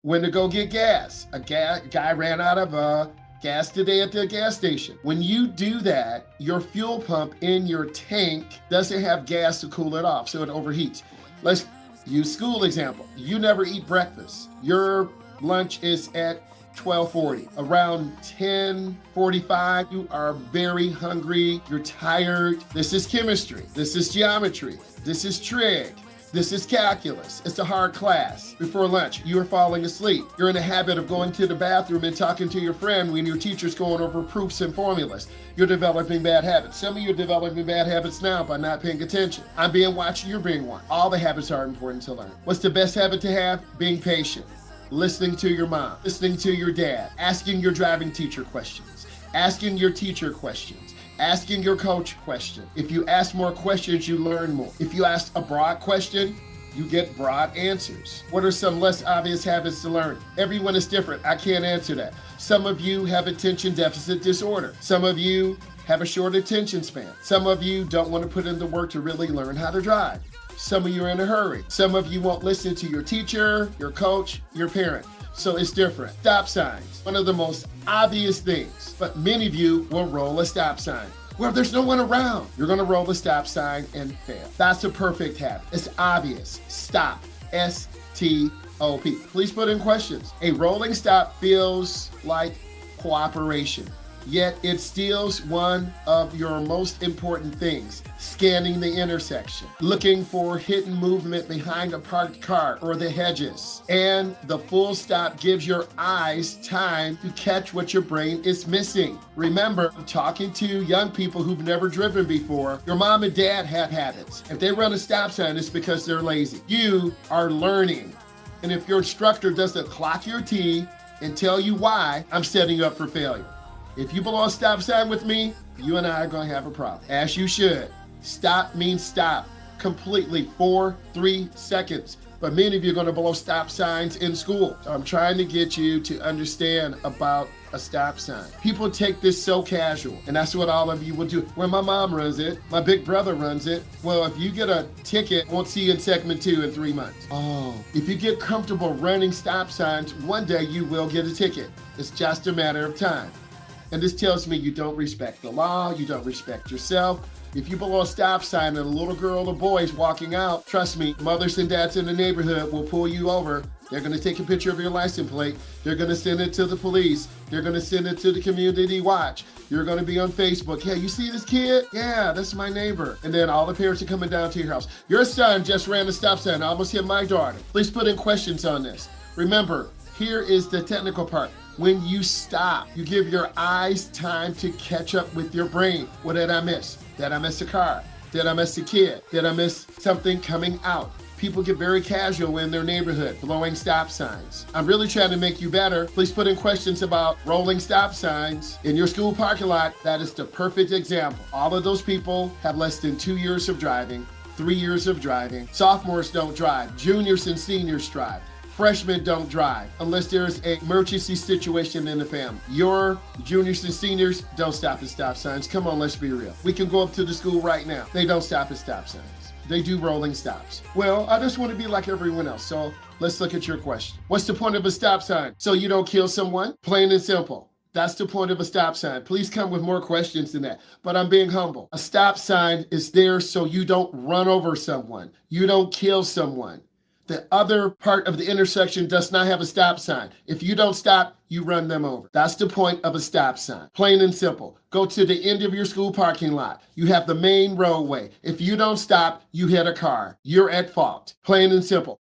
When to go get gas. A guy ran out of gas today at the gas station. When you do that, your fuel pump in your tank doesn't have gas to cool it off, so it overheats. Let's use school example. You never eat breakfast. Your lunch is at 12:40. Around 10:45, you are very hungry, you're tired. This is chemistry, this is geometry, this is trig. This is calculus. It's a hard class. Before lunch, you are falling asleep. You're in the habit of going to the bathroom and talking to your friend when your teacher's going over proofs and formulas. You're developing bad habits. Some of you are developing bad habits now by not paying attention. I'm being watched, you're being watched. All the habits are important to learn. What's the best habit to have? Being patient. Listening to your mom, listening to your dad, asking your driving teacher questions, asking your teacher questions, asking your coach questions. If you ask more questions, you learn more. If you ask a broad question, you get broad answers. What are some less obvious habits to learn? Everyone is different. I can't answer that. Some of you have attention deficit disorder. Some of you have a short attention span. Some of you don't want to put in the work to really learn how to drive. Some of you are in a hurry. Some of you won't listen to your teacher, your coach, your parent. So it's different. Stop signs, one of the most obvious things, but many of you will roll a stop sign. Well, there's no one around. You're gonna roll the stop sign and fail. That's a perfect habit. It's obvious. Stop, S-T-O-P. Please put in questions. A rolling stop feels like cooperation, yet it steals one of your most important things, scanning the intersection, looking for hidden movement behind a parked car or the hedges. And the full stop gives your eyes time to catch what your brain is missing. Remember, I'm talking to young people who've never driven before. Your mom and dad have habits. If they run a stop sign, it's because they're lazy. You are learning. And if your instructor doesn't clock your T and tell you why, I'm setting you up for failure. If you blow a stop sign with me, you and I are going to have a problem, as you should. Stop means stop completely for 3 seconds. But many of you are going to blow stop signs in school. So I'm trying to get you to understand about a stop sign. People take this so casual, and that's what all of you will do. Well, my mom runs it. My big brother runs it. Well, if you get a ticket, won't see you in segment 2 in 3 months. Oh, if you get comfortable running stop signs, one day you will get a ticket. It's just a matter of time. And this tells me you don't respect the law, you don't respect yourself. If you blow a stop sign and a little girl or boy is walking out, trust me, mothers and dads in the neighborhood will pull you over. They're gonna take a picture of your license plate. They're gonna send it to the police. They're gonna send it to the community watch. You're gonna be on Facebook. Hey, you see this kid? Yeah, that's my neighbor. And then all the parents are coming down to your house. Your son just ran a stop sign, almost hit my daughter. Please put in questions on this. Remember, here is the technical part. When you stop, you give your eyes time to catch up with your brain. What did I miss? Did I miss a car? Did I miss a kid? Did I miss something coming out? People get very casual in their neighborhood, blowing stop signs. I'm really trying to make you better. Please put in questions about rolling stop signs in your school parking lot. That is the perfect example. All of those people have less than 2 years of driving, 3 years of driving. Sophomores don't drive. Juniors and seniors drive. Freshmen don't drive unless there's an emergency situation in the family. Your juniors and seniors don't stop at stop signs. Come on, let's be real. We can go up to the school right now. They don't stop at stop signs. They do rolling stops. Well, I just want to be like everyone else. So let's look at your question. What's the point of a stop sign? So you don't kill someone? Plain and simple. That's the point of a stop sign. Please come with more questions than that. But I'm being humble. A stop sign is there so you don't run over someone. You don't kill someone. The other part of the intersection does not have a stop sign. If you don't stop, you run them over. That's the point of a stop sign. Plain and simple. Go to the end of your school parking lot. You have the main roadway. If you don't stop, you hit a car. You're at fault. Plain and simple.